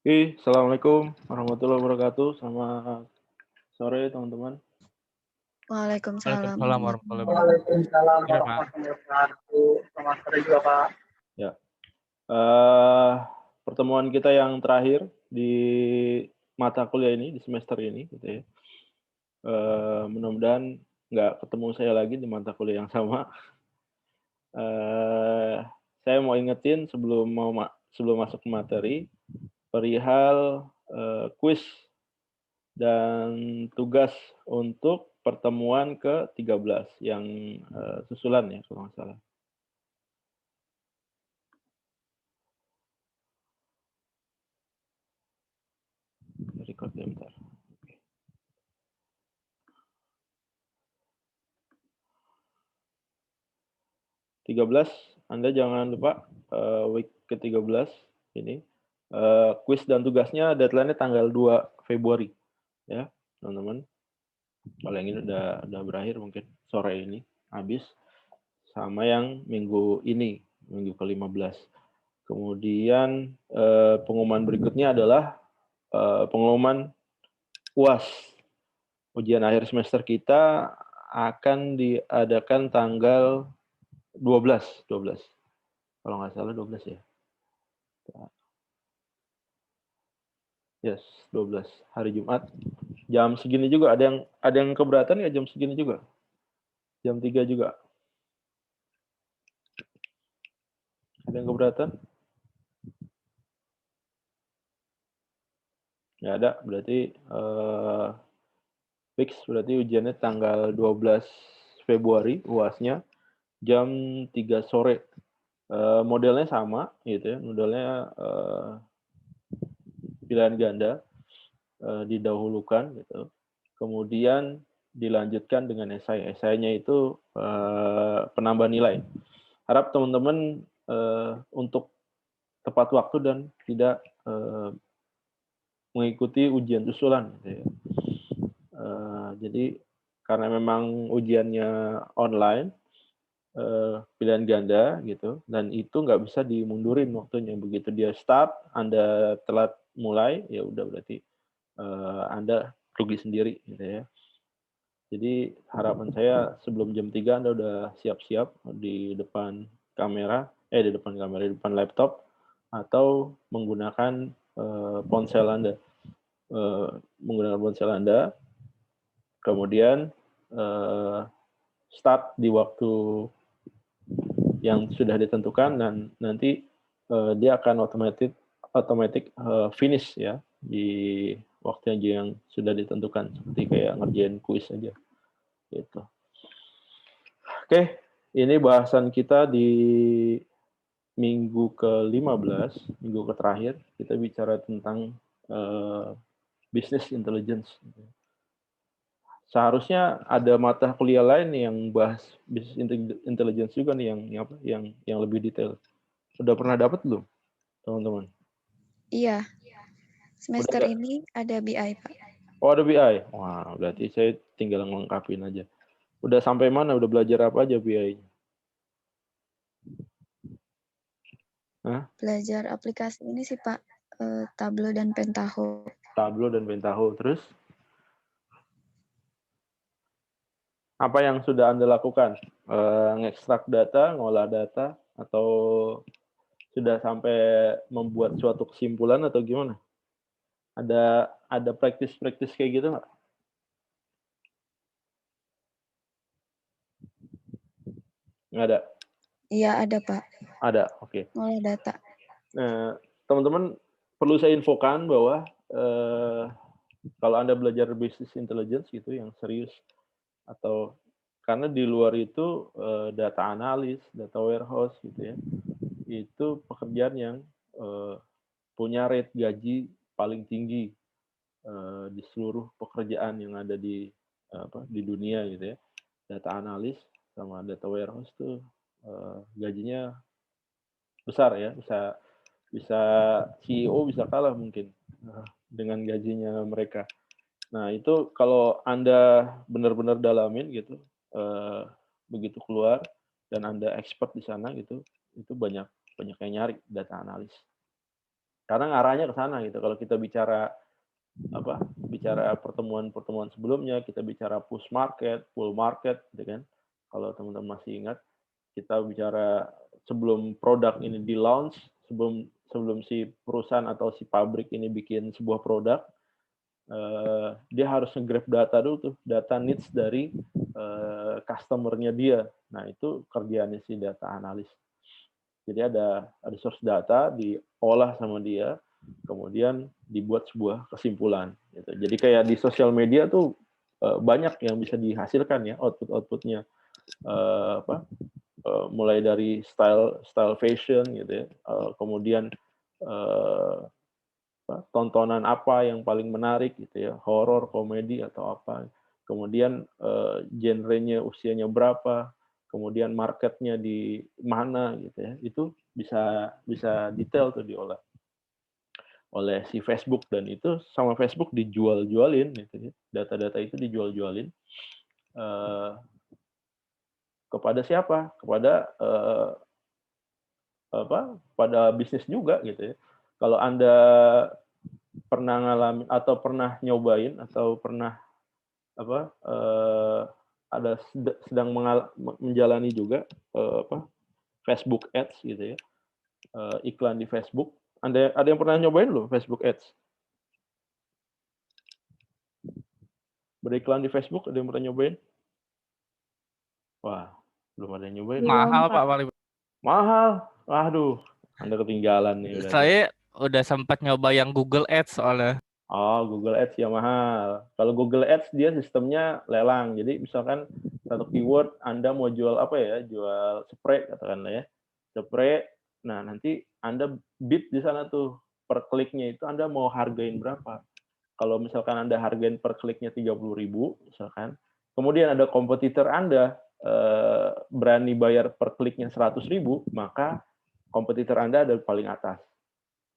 Oke, Assalamualaikum warahmatullahi wabarakatuh. Selamat sore, teman-teman. Waalaikumsalam Waalaikumsalam warahmatullahi warahmatullahi wabarakatuh. Waalaikumsalam Gimana, Pak? warahmatullahi wabarakatuh. Selamat sore juga, Pak. Ya, eh, pertemuan kita yang terakhir di mata kuliah ini, di semester ini, gitu ya. Mudah-mudahan nggak ketemu saya lagi di mata kuliah yang sama. Eh, saya mau ingetin sebelum masuk ke materi, perihal kuis dan tugas untuk pertemuan ke-13 yang susulan ya kalau nggak salah. Record ya bentar. 13, Anda jangan lupa week ke-13 ini kuis dan tugasnya deadline-nya tanggal 2 Februari ya, teman-teman. Kalau yang ini udah berakhir mungkin sore ini habis, sama yang minggu ini, minggu ke-15. Kemudian pengumuman berikutnya adalah pengumuman UAS. Ujian akhir semester kita akan diadakan tanggal 12 kalau nggak salah 12 ya. Yes, 12 hari Jumat. Jam segini juga ada yang keberatan ya jam segini juga? Jam 3 juga. Ada yang keberatan? Nggak ada, berarti fix berarti ujiannya tanggal 12 Februari UASnya jam 3 sore. Modelnya sama gitu ya, modelnya pilihan ganda didahulukan gitu. Kemudian dilanjutkan dengan esai. Esainya itu penambah nilai. Harap teman-teman untuk tepat waktu dan tidak mengikuti ujian susulan. Gitu ya. Jadi karena memang ujiannya online, pilihan ganda gitu, dan itu nggak bisa dimundurin waktunya. Begitu dia start, Anda telat mulai, ya udah berarti Anda rugi sendiri gitu ya. Jadi harapan saya sebelum jam 3 Anda udah siap-siap di depan kamera, di depan laptop, atau menggunakan ponsel Anda. Menggunakan ponsel Anda, kemudian start di waktu yang sudah ditentukan dan nanti dia akan otomatis finish ya di waktu yang sudah ditentukan seperti kayak ngerjain kuis aja gitu. Oke, ini bahasan kita di minggu ke-15, minggu terakhir kita bicara tentang business intelligence. Seharusnya ada mata kuliah lain nih yang bahas business intelligence juga nih yang lebih detail. Sudah pernah dapat belum, teman-teman? Iya, Udah semester nggak? ini ada BI, Pak. Oh, ada BI. Wah, berarti saya tinggal ngelengkapin aja. Udah sampai mana? Udah belajar apa aja BI-nya? Hah? Belajar aplikasi ini sih, Pak, Tableau dan Pentaho. Tableau dan Pentaho. Terus, apa yang sudah Anda lakukan? Ngekstrak data, ngolah data, atau sudah sampai membuat suatu kesimpulan atau gimana? Ada praktis-praktis kayak gitu nggak? Nggak ada? Iya, ada, Pak. Ada, oke. Ngolah data. Nah, teman-teman perlu saya infokan bahwa kalau Anda belajar business intelligence gitu yang serius, atau karena di luar itu data analis, data warehouse gitu ya, itu pekerjaan yang punya rate gaji paling tinggi di seluruh pekerjaan yang ada di dunia gitu ya. Data analis sama data warehouse tuh gajinya besar ya, bisa bisa CEO bisa kalah mungkin dengan gajinya mereka. Nah, itu kalau Anda benar-benar dalamin gitu, begitu keluar dan Anda expert di sana gitu, itu banyak banyak yang nyari data analis. Karena ngarahnya ke sana gitu. Kalau kita bicara pertemuan-pertemuan sebelumnya, kita bicara push market, pull market, gitu kan. Kalau teman-teman masih ingat, kita bicara sebelum produk ini di launch, sebelum si perusahaan atau si pabrik ini bikin sebuah produk, dia harus nge-grab data dulu tuh, data needs dari customer-nya dia. Nah, itu kerjaannya si data analis. Jadi ada source data diolah sama dia, kemudian dibuat sebuah kesimpulan. Gitu. Jadi kayak di sosial media tuh banyak yang bisa dihasilkan ya output-outputnya. Mulai dari style fashion gitu ya, kemudian tontonan apa yang paling menarik gitu ya, horor, komedi atau apa, kemudian genrenya usianya berapa, kemudian marketnya di mana gitu ya, itu bisa detail tuh diolah oleh si Facebook, dan itu sama Facebook dijual-jualin gitu ya, data-data itu dijual-jualin kepada siapa? Kepada pada bisnis juga gitu ya. Kalau Anda pernah ngalamin atau pernah nyobain atau pernah ada sedang menjalani juga Facebook Ads gitu ya, iklan di Facebook. Ada yang pernah nyobain loh Facebook Ads? Beriklan di Facebook, ada yang pernah nyobain? Wah, belum ada yang nyobain. Mahal Pak paling. Mahal. Waduh, Anda ketinggalan nih. Saya udah sempat nyoba yang Google Ads soalnya. Oh, Google Ads ya mahal. Kalau Google Ads dia sistemnya lelang. Jadi misalkan satu keyword Anda mau jual apa ya? Jual spray katakanlah ya. Spray. Nah, nanti Anda bid di sana tuh per kliknya itu Anda mau hargain berapa. Kalau misalkan Anda hargain per kliknya 30.000 misalkan. Kemudian ada kompetitor Anda berani bayar per kliknya 100.000, maka kompetitor Anda ada paling atas.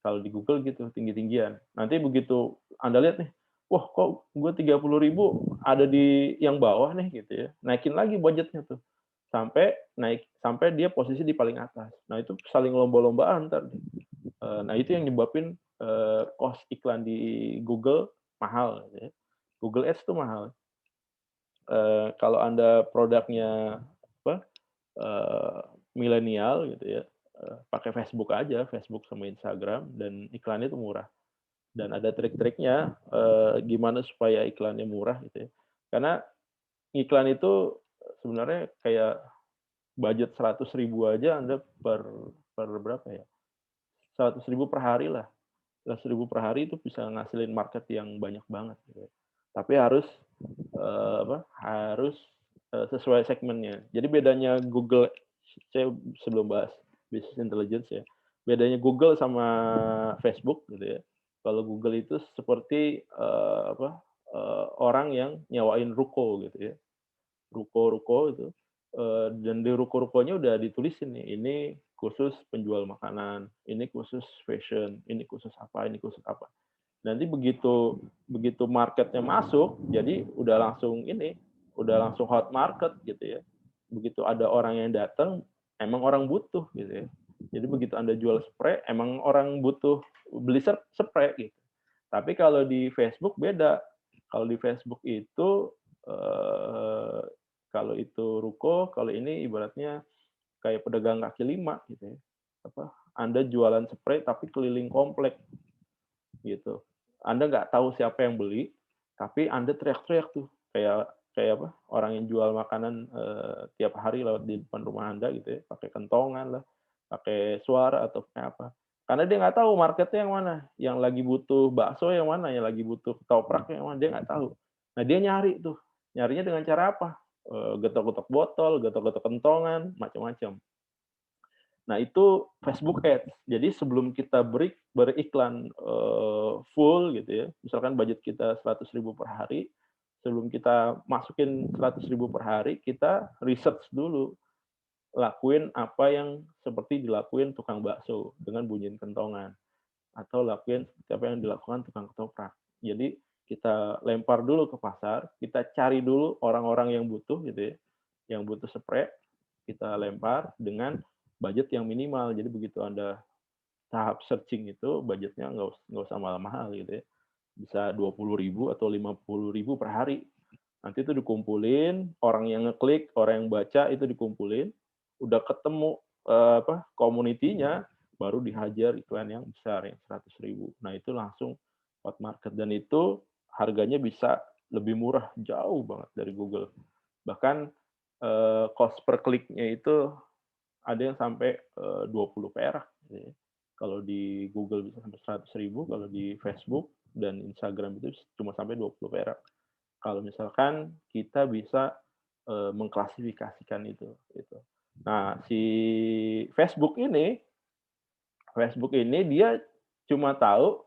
Kalau di Google gitu, tinggi-tinggian. Nanti begitu Anda lihat nih, wah kok gue 30.000 ada di yang bawah nih gitu ya. Naikin lagi budgetnya tuh. Sampai dia posisi di paling atas. Nah, itu saling lomba-lombaan ntar. Nah, itu yang nyebabin cost iklan di Google mahal gitu ya. Google Ads tuh mahal. Kalau Anda produknya milenial gitu ya, pakai Facebook aja, Facebook sama Instagram, dan iklannya itu murah. Dan ada trik-triknya gimana supaya iklannya murah gitu ya. Karena iklan itu sebenarnya kayak budget 100.000 aja Anda per berapa ya? 100.000 per hari lah. 100.000 per hari itu bisa ngasilin market yang banyak banget gitu. Tapi harus sesuai segmennya. Jadi bedanya Google, saya sebelum bahas business intelligence ya, bedanya Google sama Facebook gitu ya. Kalau Google itu seperti orang yang nyewain ruko gitu ya, ruko-ruko itu, dan di ruko-rukonya udah ditulisin nih, ini khusus penjual makanan, ini khusus fashion, ini khusus apa, ini khusus apa. Nanti begitu marketnya masuk, jadi udah langsung hot market gitu ya. Begitu ada orang yang datang, emang orang butuh gitu ya. Jadi begitu Anda jual spray, emang orang butuh beli spray gitu. Tapi kalau di Facebook beda. Kalau di Facebook itu kalau itu ruko, kalau ini ibaratnya kayak pedagang kaki lima gitu ya. Anda jualan spray tapi keliling komplek gitu. Anda nggak tahu siapa yang beli, tapi Anda teriak-teriak tuh kayak orang yang jual makanan tiap hari lewat di depan rumah Anda gitu ya, pakai kentongan lah, pakai suara atau pakai apa. Karena dia nggak tahu marketnya yang mana, yang lagi butuh bakso yang mana, yang lagi butuh ketoprak yang mana, dia nggak tahu. Nah, dia nyari tuh, nyarinya dengan cara apa? Getok-getok botol, getok-getok kentongan, macam-macam. Nah, itu Facebook Ads. Jadi sebelum kita beriklan full gitu ya, misalkan budget kita 100.000 per hari, sebelum kita masukin 100.000 per hari, kita research dulu. Lakuin apa yang seperti dilakuin tukang bakso dengan bunyiin kentongan. Atau lakuin seperti apa yang dilakukan tukang ketoprak. Jadi kita lempar dulu ke pasar, kita cari dulu orang-orang yang butuh gitu ya, yang butuh spray, kita lempar dengan budget yang minimal. Jadi begitu Anda tahap searching itu budgetnya nggak usah mahal-mahal gitu ya. Bisa 20.000 atau 50.000 per hari. Nanti itu dikumpulin, orang yang ngeklik, orang yang baca itu dikumpulin, udah ketemu community-nya, baru dihajar iklan yang besar yang 100.000. Nah itu langsung hot market dan itu harganya bisa lebih murah jauh banget dari Google. Bahkan cost per kliknya itu ada yang sampai 20 perak. Gitu ya. Kalau di Google bisa sampai 100.000, kalau di Facebook dan Instagram itu cuma sampai 20 perak. Kalau misalkan kita bisa mengklasifikasikan itu. Gitu. Nah, si Facebook ini dia cuma tahu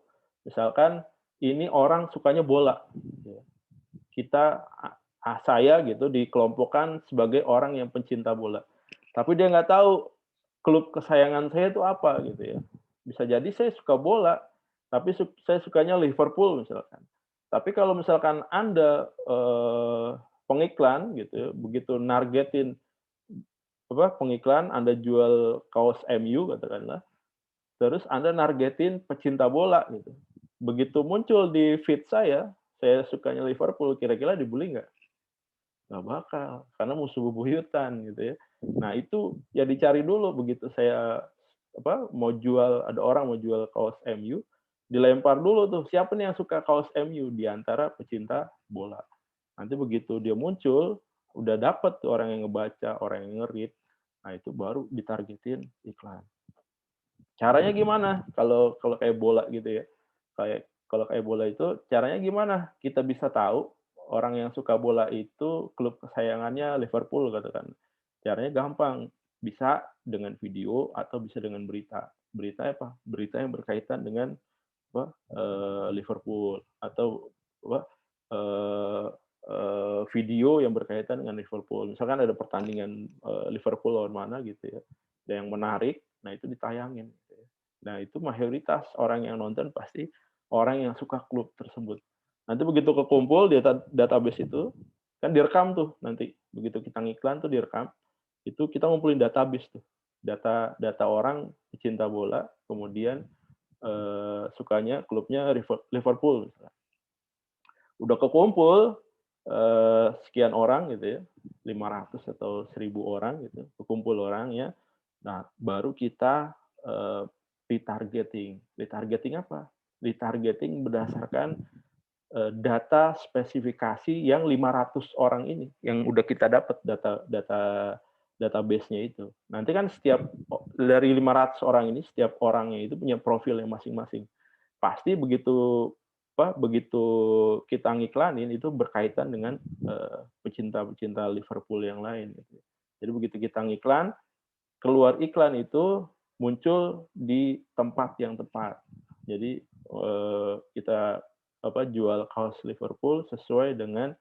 misalkan ini orang sukanya bola. Saya gitu dikelompokkan sebagai orang yang pencinta bola. Tapi dia nggak tahu klub kesayangan saya itu apa gitu ya. Bisa jadi saya suka bola, tapi saya sukanya Liverpool misalkan. Tapi kalau misalkan Anda pengiklan gitu ya, begitu nargetin pengiklan, Anda jual kaos MU katakanlah, terus Anda nargetin pecinta bola gitu. Begitu muncul di feed saya sukanya Liverpool, kira-kira dibully nggak? Nggak bakal, karena musuh bebuyutan gitu ya. Nah itu ya dicari dulu begitu saya mau jual, ada orang mau jual kaos MU, dilempar dulu tuh siapa nih yang suka kaos MU di antara pecinta bola. Nanti begitu dia muncul, udah dapet tuh orang yang ngebaca, orang yang nge-read, nah itu baru ditargetin iklan. Caranya gimana? Kalau kayak bola gitu ya, kalau kayak bola itu caranya gimana? Kita bisa tahu orang yang suka bola itu klub kesayangannya Liverpool katakan. Caranya gampang, bisa dengan video atau bisa dengan berita. Berita apa? Berita yang berkaitan dengan Liverpool atau video yang berkaitan dengan Liverpool. Misalkan ada pertandingan Liverpool lawan mana gitu ya, ada yang menarik, nah itu ditayangin. Gitu ya. Nah itu mayoritas orang yang nonton pasti orang yang suka klub tersebut. Nanti begitu kekumpul di database itu, kan direkam tuh nanti. Begitu kita ngiklan tuh direkam, itu kita ngumpulin database tuh. Data orang pecinta bola, kemudian sukanya klubnya Liverpool. Misalnya. Udah kekumpul sekian orang gitu ya, 500 atau 1.000 orang gitu, kekumpul orangnya. Nah, baru kita retargeting. Retargeting apa? Retargeting berdasarkan data spesifikasi yang 500 orang ini yang udah kita dapat database-nya itu. Nanti kan setiap dari 500 orang ini setiap orangnya itu punya profil yang masing-masing. Pasti begitu kita ngiklanin itu berkaitan dengan pecinta-pecinta Liverpool yang lain. Gitu. Jadi begitu kita ngiklan, keluar iklan itu muncul di tempat yang tepat. Jadi kita jual kaos Liverpool sesuai dengan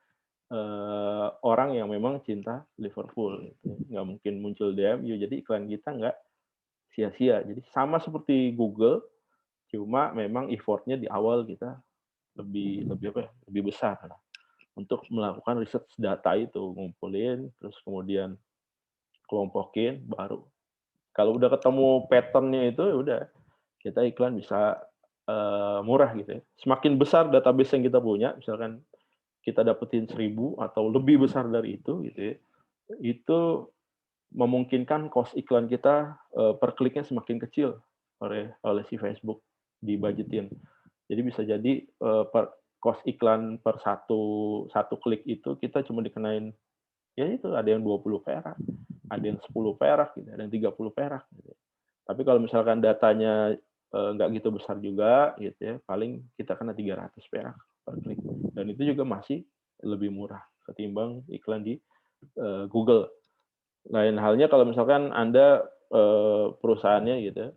orang yang memang cinta Liverpool. Gitu. Nggak mungkin muncul di MU, jadi iklan kita nggak sia-sia. Jadi sama seperti Google, cuma memang effortnya di awal kita lebih besar lah untuk melakukan riset data itu, ngumpulin, terus kemudian kelompokin, baru kalau udah ketemu pattern-nya itu ya udah kita iklan bisa murah gitu ya. Semakin besar database yang kita punya, misalkan kita dapetin 1.000 atau lebih besar dari itu gitu ya, itu memungkinkan cost iklan kita per kliknya semakin kecil oleh si Facebook dibudgetin. Jadi bisa jadi cost iklan per satu klik itu kita cuma dikenain ya itu ada yang 20 perak, ada yang 10 perak gitu, ada yang 30 perak gitu. Tapi kalau misalkan datanya nggak gitu besar juga gitu ya, paling kita kena 300 perak per klik. Dan itu juga masih lebih murah ketimbang iklan di Google. Lain halnya kalau misalkan Anda perusahaannya gitu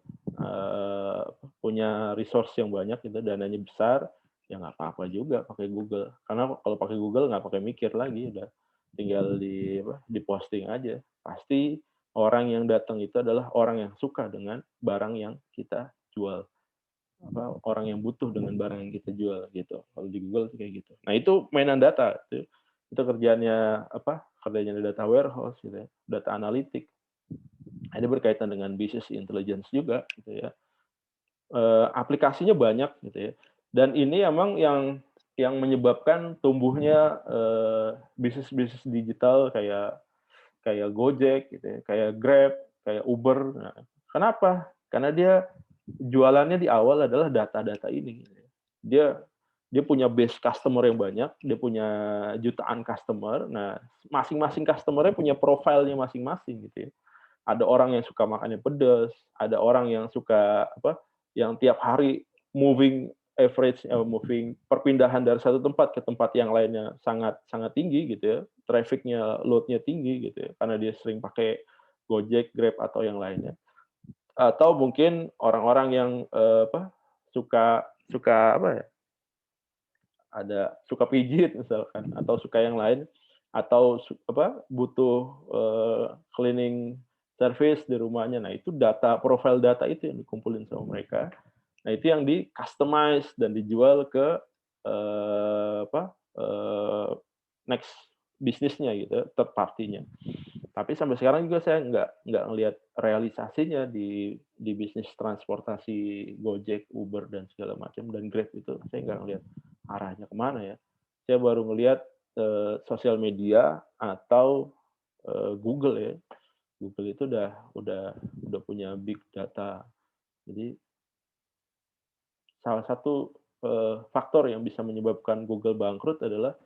punya resource yang banyak gitu, dananya besar, ya nggak apa-apa juga pakai Google. Karena kalau pakai Google nggak pakai mikir lagi, udah tinggal di posting aja. Pasti orang yang datang itu adalah orang yang suka dengan barang yang kita jual. Orang yang butuh dengan barang yang kita jual gitu. Kalau di Google kayak gitu. Nah itu mainan data itu kerjanya kerjanya data warehouse gitu ya, data analitik. Ini berkaitan dengan business intelligence juga gitu ya. aplikasinya banyak gitu ya. Dan ini emang yang menyebabkan tumbuhnya bisnis-bisnis digital kayak Gojek gitu ya, kayak Grab, kayak Uber. Nah, kenapa? Karena dia jualannya di awal adalah data-data ini. Dia dia punya base customer yang banyak, dia punya jutaan customer. Nah, masing-masing customer-nya punya profilnya masing-masing gitu ya. Ada orang yang suka makannya pedas, ada orang yang suka yang tiap hari moving perpindahan dari satu tempat ke tempat yang lainnya sangat sangat tinggi gitu ya, trafficnya, load-nya tinggi gitu ya, karena dia sering pakai Gojek, Grab atau yang lainnya. Atau mungkin orang-orang yang suka suka suka pijit misalkan, atau suka yang lain, atau butuh cleaning service di rumahnya. Nah, itu profile data itu yang dikumpulin sama mereka. Nah, itu yang di-customize dan dijual ke next bisnisnya gitu, third party-nya. Tapi sampai sekarang juga saya nggak ngelihat realisasinya di bisnis transportasi Gojek, Uber, dan segala macam, dan Grab itu saya nggak ngelihat arahnya kemana ya. Saya baru ngelihat sosial media atau Google ya. Google itu udah punya big data. Jadi salah satu faktor yang bisa menyebabkan Google bangkrut adalah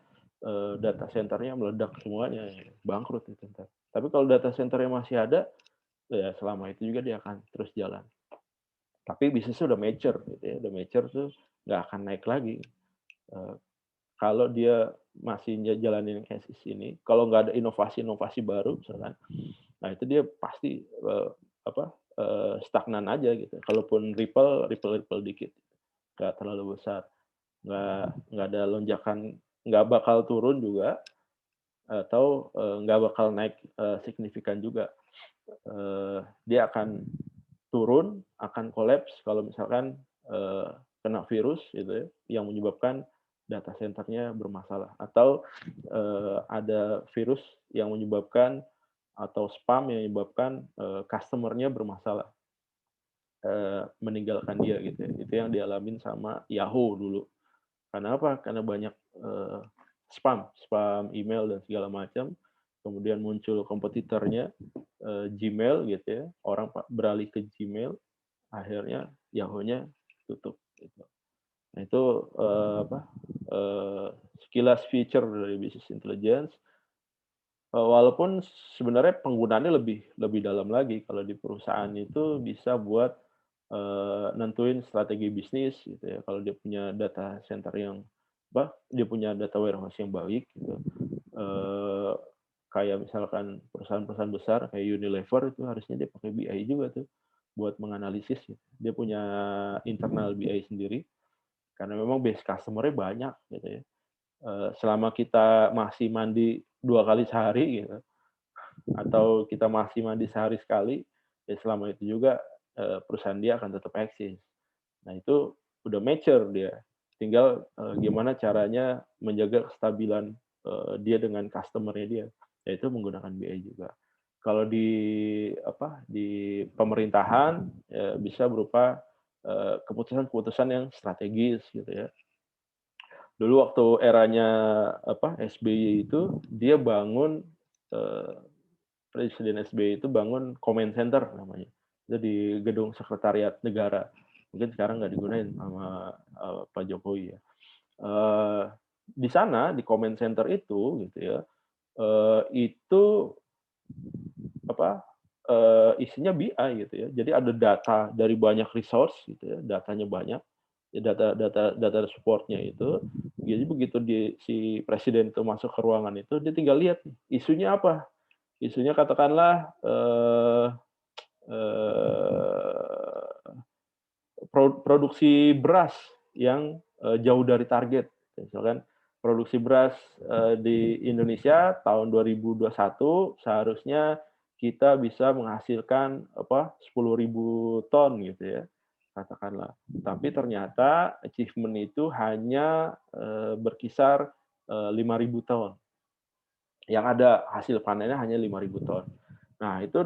data centernya meledak semuanya, bangkrut itu ntar. Tapi kalau data centernya masih ada, ya selama itu juga dia akan terus jalan. Tapi bisnisnya udah mature, gitu ya. Udah mature tuh nggak akan naik lagi. Kalau dia masih jalanin kayak ini, kalau nggak ada inovasi-inovasi baru, misalkan, nah itu dia pasti stagnan aja gitu. Kalaupun ripple dikit, nggak terlalu besar, nggak ada lonjakan, nggak bakal turun juga, atau nggak bakal naik signifikan juga. Dia akan turun, akan kolaps kalau misalkan kena virus gitu ya, yang menyebabkan data centernya bermasalah, atau ada virus yang menyebabkan, atau spam yang menyebabkan customer-nya bermasalah, meninggalkan dia gitu ya. Itu yang dialamin sama Yahoo dulu. Karena apa? Karena banyak spam email dan segala macam. Kemudian muncul kompetitornya Gmail gitu ya. Orang beralih ke Gmail, akhirnya Yahoo-nya tutup gitu. Nah, itu sekilas feature dari business intelligence. Walaupun sebenarnya penggunaannya lebih dalam lagi. Kalau di perusahaan itu bisa buat nentuin strategi bisnis gitu ya. Kalau dia punya data center yang dia punya data warehouse yang baik gitu. Kayak misalkan perusahaan-perusahaan besar kayak Unilever, itu harusnya dia pakai BI juga tuh buat menganalisis gitu. Dia punya internal BI sendiri karena memang base customer-nya banyak gitu ya. Selama kita masih mandi 2 kali sehari gitu, atau kita masih mandi sehari sekali, ya selama itu juga perusahaan dia akan tetap eksis. Nah, itu udah mature dia. Tinggal gimana caranya menjaga kestabilan dia dengan customer-nya dia, yaitu menggunakan BI juga. Kalau di pemerintahan ya bisa berupa keputusan-keputusan yang strategis gitu ya. Dulu waktu eranya SBY itu, dia bangun Presiden SBY itu bangun comment center namanya. Itu di gedung sekretariat negara. Mungkin sekarang nggak digunain sama Pak Jokowi ya. Di sana di comment center itu gitu ya, itu isinya BI gitu ya. Jadi ada data dari banyak resource gitu ya, datanya banyak. Ya, data supportnya itu. Jadi begitu si presiden itu masuk ke ruangan itu, dia tinggal lihat isunya apa. Isunya katakanlah produksi beras yang jauh dari target. Misalkan produksi beras di Indonesia tahun 2021 seharusnya kita bisa menghasilkan 10.000 ton gitu ya, katakanlah. Tapi ternyata achievement itu hanya berkisar 5.000 ton. Yang ada hasil panennya hanya 5.000 ton. Nah, itu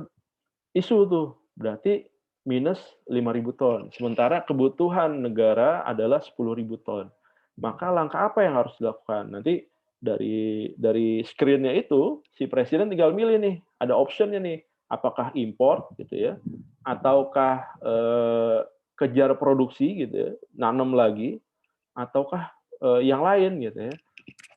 isu tuh. Berarti minus 5.000 ton. Sementara kebutuhan negara adalah 10.000 ton. Maka langkah apa yang harus dilakukan? Nanti dari screen-nya itu, si presiden tinggal milih nih, ada option-nya nih, apakah import gitu ya, ataukah kejar produksi gitu ya, nanam lagi, ataukah yang lain gitu ya,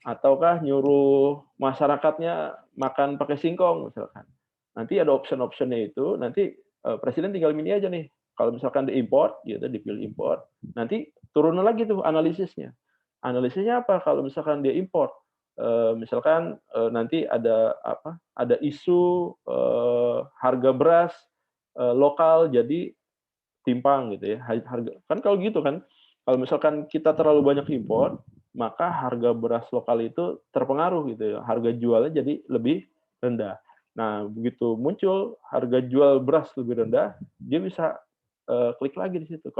ataukah nyuruh masyarakatnya makan pakai singkong misalkan. Nanti ada option-optionnya itu, nanti presiden tinggal milih aja nih. Kalau misalkan diimport, gitu, dipilih import, nanti turun lagi tuh analisisnya. Analisisnya apa? Kalau misalkan dia import, misalkan nanti ada apa? Ada isu harga beras lokal jadi timpang gitu ya. Harga kan kalau gitu kan, kalau misalkan kita terlalu banyak impor, maka harga beras lokal itu terpengaruh gitu ya. Harga jualnya jadi lebih rendah. Nah, begitu muncul harga jual beras lebih rendah, dia bisa klik lagi di situ.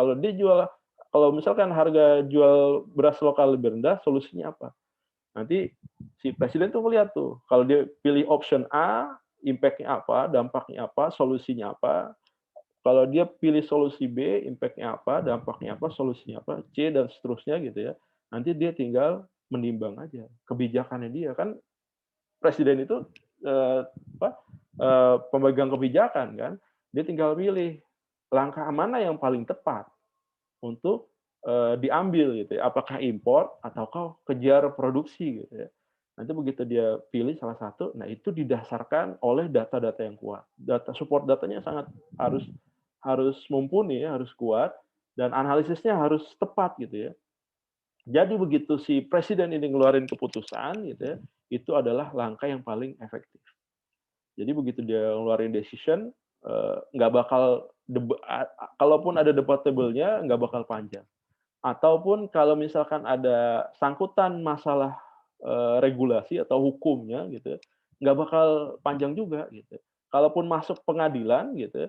Kalau misalkan harga jual beras lokal lebih rendah, solusinya apa? Nanti si presiden tuh ngeliat tuh, kalau dia pilih option A, impact-nya apa, dampaknya apa, solusinya apa. Kalau dia pilih solusi B, impact-nya apa, dampaknya apa, solusinya apa, C, dan seterusnya gitu ya. Nanti dia tinggal menimbang aja kebijakannya dia. Kan presiden itu pemegang kebijakan kan, dia tinggal pilih langkah mana yang paling tepat untuk diambil gitu ya. Apakah impor ataukah kejar produksi gitu ya. Nanti begitu dia pilih salah satu, nah itu didasarkan oleh data-data yang kuat. Support datanya sangat harus mumpuni ya, harus kuat, dan analisisnya harus tepat gitu ya. Jadi begitu si presiden ini ngeluarin keputusan gitu ya, itu adalah langkah yang paling efektif. Jadi begitu dia ngeluarin decision, nggak bakal kalaupun ada debatable-nya nggak bakal panjang. Ataupun kalau misalkan ada sangkutan masalah regulasi atau hukumnya gitu, nggak bakal panjang juga gitu. Kalaupun masuk pengadilan gitu,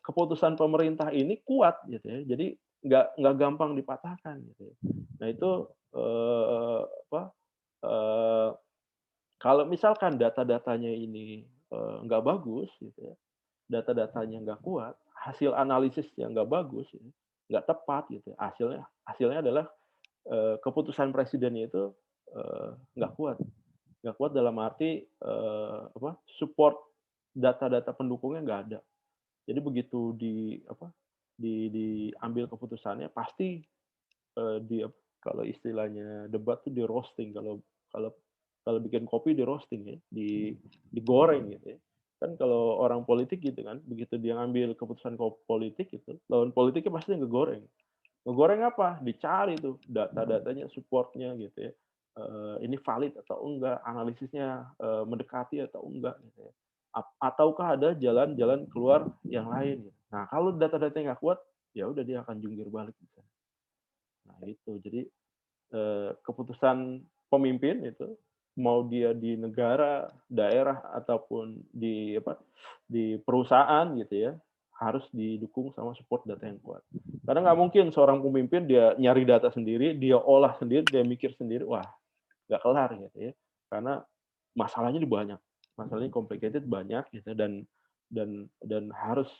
keputusan pemerintah ini kuat gitu ya. Jadi nggak gampang dipatahkan gitu. Nah itu kalau misalkan data-datanya ini nggak bagus gitu ya, data-datanya nggak kuat, hasil analisisnya nggak bagus, nggak tepat gitu. Hasilnya adalah keputusan presidennya itu nggak kuat dalam arti support data-data pendukungnya nggak ada. Jadi begitu diambil keputusannya pasti kalau istilahnya debat tuh di roasting, kalau bikin kopi di roasting ya, digoreng gitu ya. Kan kalau orang politik gitu kan, begitu dia ngambil keputusan politik itu, lawan politiknya pasti ngegoreng. Ngegoreng apa? Dicari tuh data-datanya, supportnya gitu ya. Ini valid atau enggak, analisisnya mendekati atau enggak gitu ya. Ataukah ada jalan-jalan keluar yang lain. Gitu. Nah, kalau data-datanya nggak kuat, ya udah dia akan jungkir balik. Nah, itu. Jadi keputusan pemimpin itu mau dia di negara, daerah ataupun di perusahaan gitu ya, harus didukung sama support data yang kuat. Karena nggak mungkin seorang pemimpin dia nyari data sendiri, dia olah sendiri, dia mikir sendiri, wah nggak kelar gitu ya. Karena masalahnya banyak, masalahnya complicated banyak gitu dan harus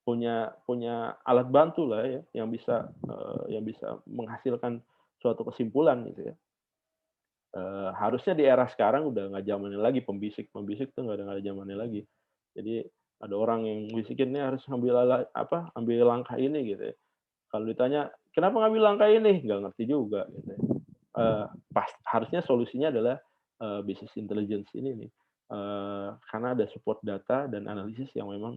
punya alat bantu lah ya yang bisa menghasilkan suatu kesimpulan gitu ya. Harusnya di era sekarang udah nggak zamannya lagi pembisik tuh nggak ada zamannya lagi. Jadi ada orang yang bisikin nih harus ambil langkah ini gitu ya. Kalau ditanya kenapa ngambil langkah ini, nggak ngerti juga gitu ya. Harusnya solusinya adalah business intelligence ini nih. Karena ada support data dan analisis yang memang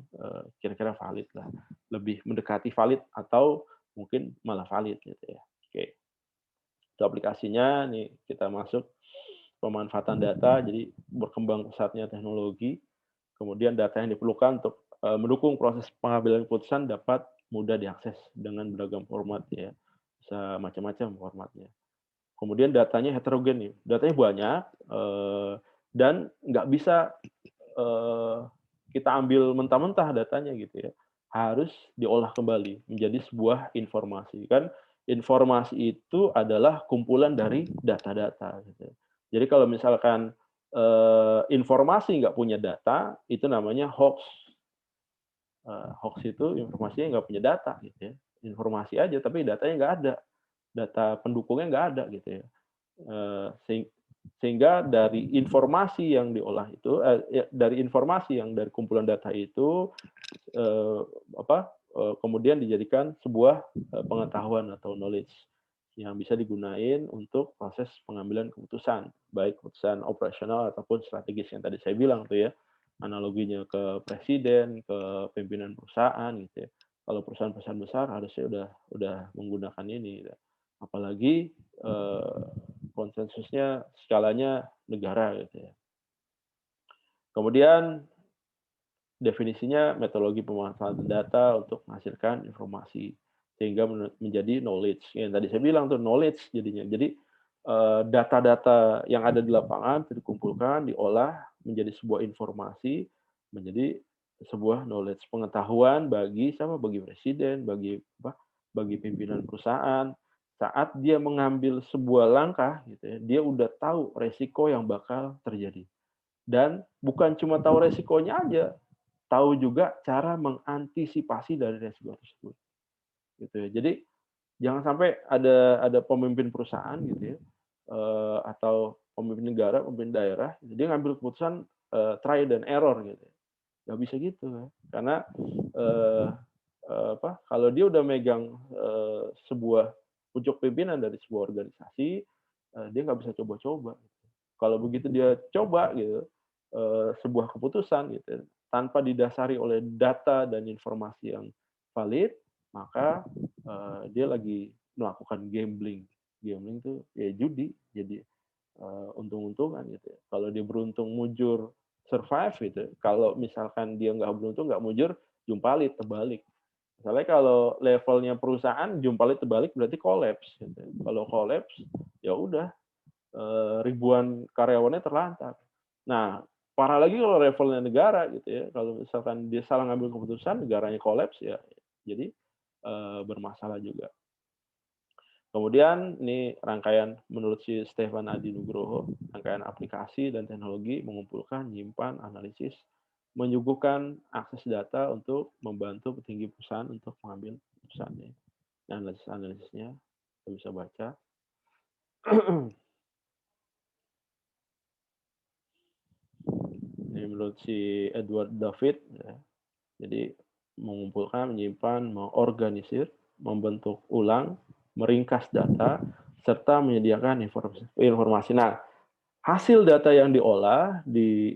kira-kira valid lah, lebih mendekati valid atau mungkin malah valid gitu ya. Oke, itu aplikasinya nih kita masuk pemanfaatan data, jadi berkembang pesatnya teknologi, kemudian data yang diperlukan untuk mendukung proses pengambilan keputusan dapat mudah diakses dengan beragam format ya, bisa macam-macam formatnya. Kemudian datanya heterogen nih, datanya banyak dan nggak bisa kita ambil mentah-mentah datanya gitu ya, harus diolah kembali menjadi sebuah informasi. Kan informasi itu adalah kumpulan dari data-data. Gitu. Jadi kalau misalkan informasi nggak punya data, itu namanya hoax. Hoax itu informasinya nggak punya data gitu ya. Informasi aja tapi datanya nggak ada. Data pendukungnya nggak ada gitu ya. Sehingga dari informasi yang diolah itu dari informasi yang dari kumpulan data itu kemudian dijadikan sebuah pengetahuan atau knowledge yang bisa digunain untuk proses pengambilan keputusan, baik keputusan operasional ataupun strategis yang tadi saya bilang tuh ya, analoginya ke presiden, ke pimpinan perusahaan gitu ya. Kalau perusahaan-perusahaan besar harusnya udah menggunakan ini, apalagi konsensusnya skalanya negara gitu ya. Kemudian definisinya metodologi pemanfaatan data untuk menghasilkan informasi sehingga menjadi knowledge. Yang tadi saya bilang tuh knowledge jadinya. Jadi data-data yang ada di lapangan dikumpulkan, diolah menjadi sebuah informasi, menjadi sebuah knowledge, pengetahuan bagi presiden, bagi pimpinan perusahaan. Saat dia mengambil sebuah langkah gitu ya, dia udah tahu resiko yang bakal terjadi. Dan bukan cuma tahu resikonya aja, tahu juga cara mengantisipasi dari resiko tersebut. Gitu ya. Jadi jangan sampai ada pemimpin perusahaan gitu ya, atau pemimpin negara, pemimpin daerah, dia ngambil keputusan try dan error gitu. Nggak bisa gitu ya. Karena kalau dia udah megang sebuah pucuk pimpinan dari sebuah organisasi, dia nggak bisa coba-coba. Kalau begitu dia coba gitu sebuah keputusan gitu tanpa didasari oleh data dan informasi yang valid, maka dia lagi melakukan gambling. Gambling itu ya judi, jadi untung-untungan gitu. Kalau dia beruntung mujur survive gitu. Kalau misalkan dia nggak beruntung nggak mujur, jumpalit terbalik. Misalnya kalau levelnya perusahaan jumpalit terbalik berarti collapse. Gitu. Kalau collapse ya udah ribuan karyawannya terlantar. Nah, parah lagi kalau levelnya negara gitu ya. Kalau misalkan dia salah ngambil keputusan, negaranya kolaps ya, jadi bermasalah juga. Kemudian ini rangkaian menurut si Stefan Adi Nugroho, rangkaian aplikasi dan teknologi mengumpulkan, menyimpan, analisis, menyuguhkan akses data untuk membantu petinggi perusahaan untuk mengambil keputusannya. Analisisnya kita bisa baca. Ini menurut si Edward David, ya. Jadi mengumpulkan, menyimpan, mengorganisir, membentuk ulang, meringkas data, serta menyediakan informasi. Nah, hasil data yang diolah di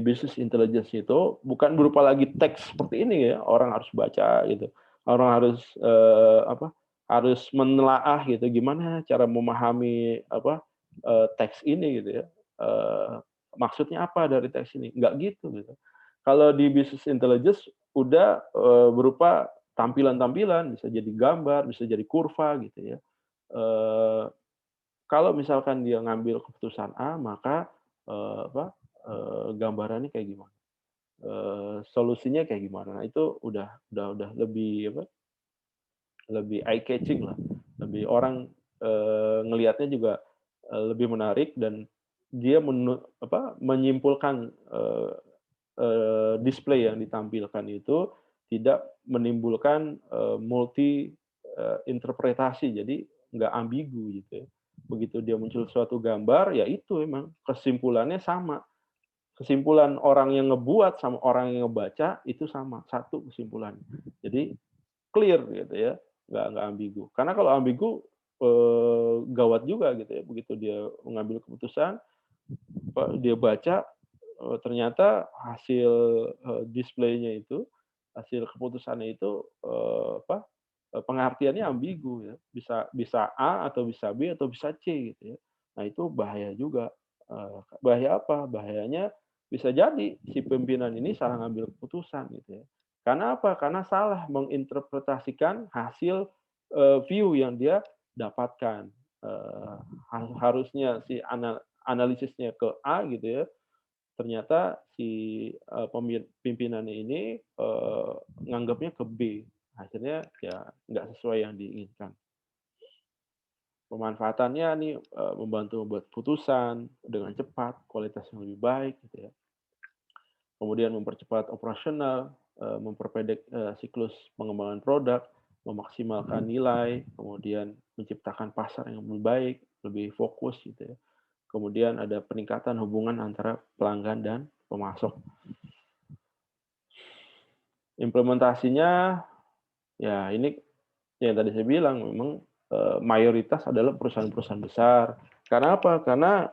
business intelligence itu bukan berupa lagi teks seperti ini ya, orang harus baca gitu, orang harus harus menelaah gitu, gimana cara memahami teks ini gitu ya. Maksudnya apa dari teks ini? Nggak gitu. Kalau di business intelligence udah berupa tampilan-tampilan, bisa jadi gambar, bisa jadi kurva gitu ya. Kalau misalkan dia ngambil keputusan A, maka gambarannya kayak gimana? Solusinya kayak gimana? Nah, itu udah lebih lebih eye catching lah. Lebih orang ngelihatnya juga lebih menarik dan dia menyimpulkan display yang ditampilkan itu tidak menimbulkan multi interpretasi, jadi nggak ambigu gitu ya. Begitu dia muncul suatu gambar, ya itu emang kesimpulannya sama. Kesimpulan orang yang ngebuat sama orang yang ngebaca itu sama, satu kesimpulan. Jadi clear gitu ya, nggak ambigu. Karena kalau ambigu gawat juga gitu ya. Begitu dia mengambil keputusan, dia baca ternyata hasil displaynya itu, hasil keputusannya itu pengertiannya ambigu ya. Bisa A atau bisa B atau bisa C gitu ya. Nah, itu bahaya juga. Bahaya apa? Bahayanya bisa jadi si pimpinan ini salah ngambil keputusan gitu ya. Karena apa? Karena salah menginterpretasikan hasil view yang dia dapatkan. Harusnya si analisisnya ke A gitu ya, ternyata si pimpinannya ini nganggapnya ke B. Akhirnya ya nggak sesuai yang diinginkan. Pemanfaatannya nih membantu membuat putusan dengan cepat, kualitas yang lebih baik gitu ya. Kemudian mempercepat operasional, memperpendek siklus pengembangan produk, memaksimalkan nilai, kemudian menciptakan pasar yang lebih baik, lebih fokus gitu ya. Kemudian ada peningkatan hubungan antara pelanggan dan pemasok. Implementasinya ya ini yang tadi saya bilang memang mayoritas adalah perusahaan-perusahaan besar. Karena apa? Karena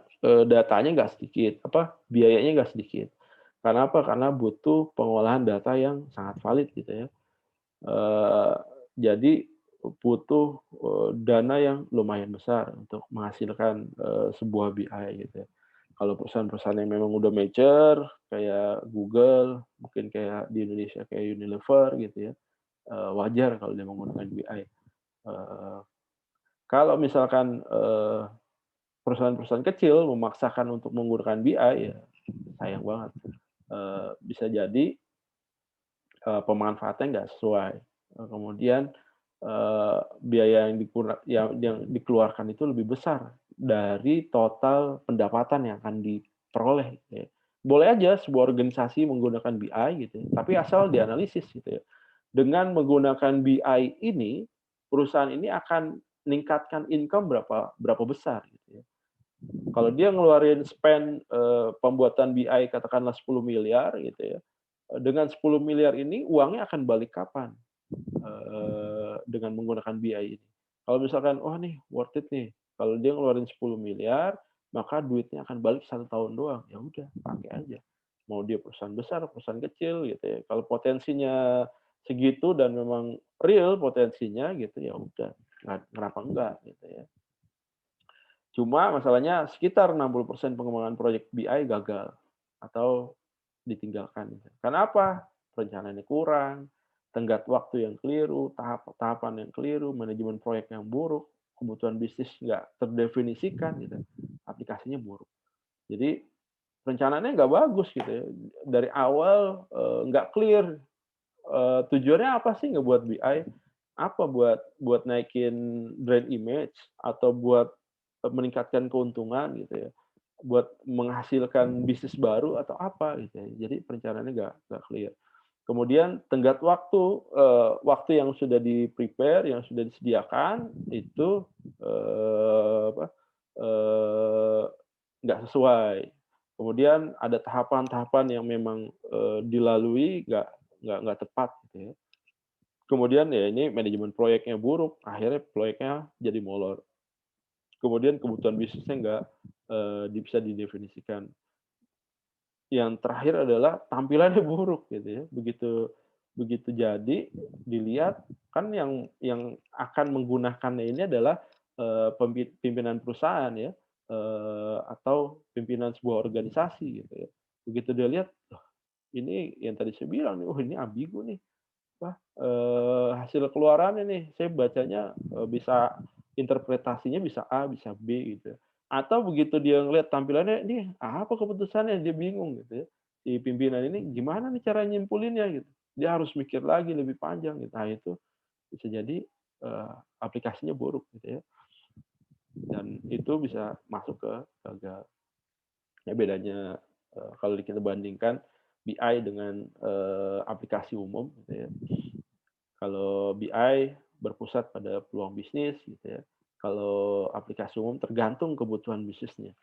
datanya nggak sedikit, biayanya nggak sedikit. Karena apa? Karena butuh pengolahan data yang sangat valid gitu ya. Jadi butuh dana yang lumayan besar untuk menghasilkan sebuah BI gitu ya. Kalau perusahaan-perusahaan yang memang udah mature kayak Google, mungkin kayak di Indonesia kayak Unilever gitu ya, wajar kalau dia menggunakan BI. Kalau misalkan perusahaan-perusahaan kecil memaksakan untuk menggunakan BI, ya sayang banget. Bisa jadi pemanfaatannya nggak sesuai. Kemudian biaya yang dikeluarkan itu lebih besar dari total pendapatan yang akan diperoleh. Gitu ya. Boleh aja sebuah organisasi menggunakan BI gitu, ya, tapi asal dianalisis gitu ya. Dengan menggunakan BI ini, perusahaan ini akan meningkatkan income berapa besar gitu ya. Kalau dia ngeluarin spend pembuatan BI katakanlah 10 miliar gitu ya, dengan 10 miliar ini uangnya akan balik kapan dengan menggunakan BI ini. Kalau misalkan, oh nih worth it nih, kalau dia ngeluarin 10 miliar, maka duitnya akan balik 1 tahun doang. Ya udah, pakai aja. Mau dia perusahaan besar, perusahaan kecil gitu ya. Kalau potensinya segitu dan memang real potensinya gitu ya udah, kenapa enggak gitu ya. Cuma masalahnya sekitar 60% pengembangan proyek BI gagal atau ditinggalkan. Karena apa? Perencanaannya kurang, tenggat waktu yang keliru, tahapan yang keliru, manajemen proyek yang buruk, kebutuhan bisnis nggak terdefinisikan, gitu. Aplikasinya buruk. Jadi perencanaannya nggak bagus gitu ya. Dari awal nggak clear tujuannya apa sih ngebuat BI? Apa buat naikin brand image atau buat meningkatkan keuntungan gitu ya? Buat menghasilkan bisnis baru atau apa gitu ya. Jadi perencanaannya nggak clear. Kemudian tenggat waktu yang sudah di-prepare, yang sudah disediakan itu nggak sesuai. Kemudian ada tahapan-tahapan yang memang dilalui nggak tepat gitu ya. Kemudian ya ini manajemen proyeknya buruk, akhirnya proyeknya jadi molor. Kemudian kebutuhan bisnisnya nggak bisa didefinisikan. Yang terakhir adalah tampilannya buruk gitu ya. Begitu jadi dilihat kan yang akan menggunakannya ini adalah pimpinan perusahaan ya atau pimpinan sebuah organisasi gitu ya. Begitu dia lihat, oh, ini yang tadi saya bilang nih, oh ini ambigu nih. Hasil keluarannya nih, saya bacanya bisa interpretasinya bisa A, bisa B gitu. Atau begitu dia ngelihat tampilannya, ini apa keputusannya? Dia bingung gitu ya. Si pimpinan ini gimana nih cara nyimpulinnya gitu. Dia harus mikir lagi lebih panjang gitu. Nah, itu bisa jadi aplikasinya buruk gitu ya. Dan itu bisa masuk ke gagal. Ya bedanya kalau kita bandingkan BI dengan aplikasi umum gitu ya. Kalau BI berpusat pada peluang bisnis gitu ya. Kalau aplikasi umum tergantung kebutuhan bisnisnya.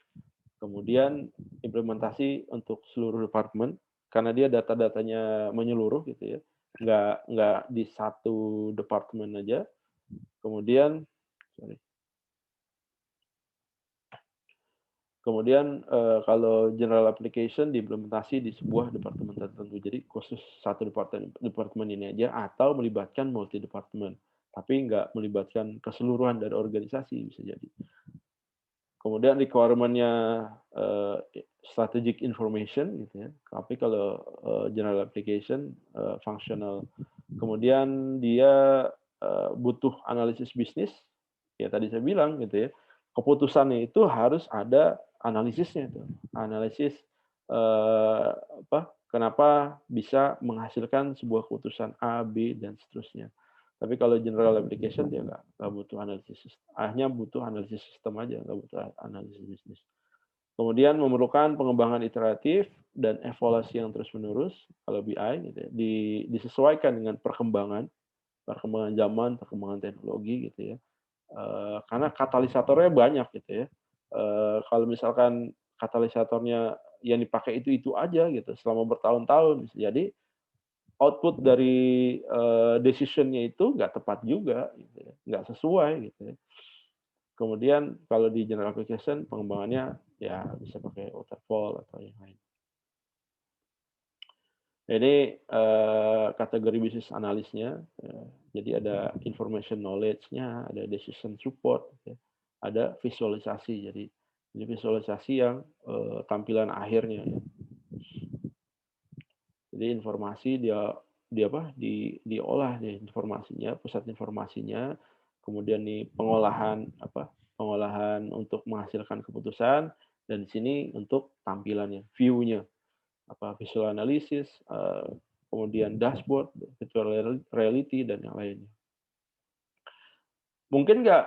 Kemudian implementasi untuk seluruh departemen karena dia data-datanya menyeluruh gitu ya. Nggak di satu departemen aja. Kemudian kalau general application diimplementasi di sebuah departemen tertentu. Jadi khusus satu departemen ini aja atau melibatkan multi departemen. Tapi nggak melibatkan keseluruhan dari organisasi bisa jadi. Kemudian requirement-nya strategic information gitu ya. Tapi kalau general application functional. Kemudian dia butuh analisis bisnis. Ya tadi saya bilang gitu ya. Keputusannya itu harus ada analisisnya itu. Analisis kenapa bisa menghasilkan sebuah keputusan A, B dan seterusnya. Tapi kalau general application dia nggak butuh analisis, hanya butuh analisis sistem aja, nggak butuh analisis bisnis. Kemudian memerlukan pengembangan iteratif dan evaluasi yang terus-menerus kalau BI gitu ya, disesuaikan dengan perkembangan zaman, perkembangan teknologi gitu ya. Karena katalisatornya banyak gitu ya. Kalau misalkan katalisatornya yang dipakai itu aja gitu selama bertahun-tahun, bisa jadi output dari decision-nya itu nggak tepat juga, gitu ya, nggak sesuai gitu ya. Kemudian kalau di general application pengembangannya ya bisa pakai waterfall atau yang lain. Ini kategori bisnis analisnya. Jadi ada information knowledge-nya, ada decision support, gitu ya, ada visualisasi. Jadi ini visualisasi yang tampilan akhirnya. Ya. Jadi informasi diolah nih informasinya, pusat informasinya, kemudian nih pengolahan untuk menghasilkan keputusan, dan di sini untuk tampilannya, view-nya, visual analysis, kemudian dashboard, virtual reality, dan yang lainnya. Mungkin nggak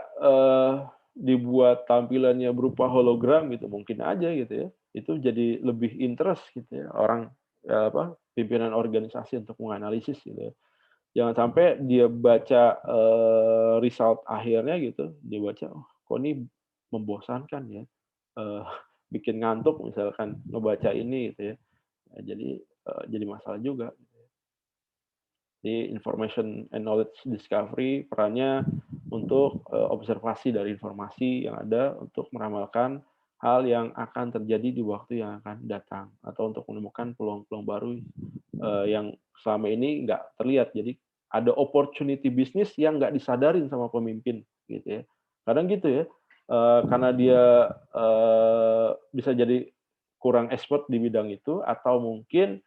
dibuat tampilannya berupa hologram gitu, mungkin aja gitu ya. Itu jadi lebih interest gitu ya orang pimpinan organisasi untuk menganalisis gitu ya. Jangan sampai dia baca result akhirnya gitu, dia baca, oh kok ini membosankan ya, bikin ngantuk misalkan ngebaca ini gitu ya. Nah, jadi masalah juga. Jadi information and knowledge discovery perannya untuk observasi dari informasi yang ada untuk meramalkan hal yang akan terjadi di waktu yang akan datang atau untuk menemukan peluang-peluang baru yang selama ini nggak terlihat. Jadi ada opportunity bisnis yang nggak disadarin sama pemimpin gitu ya. Kadang gitu ya, karena dia bisa jadi kurang expert di bidang itu atau mungkin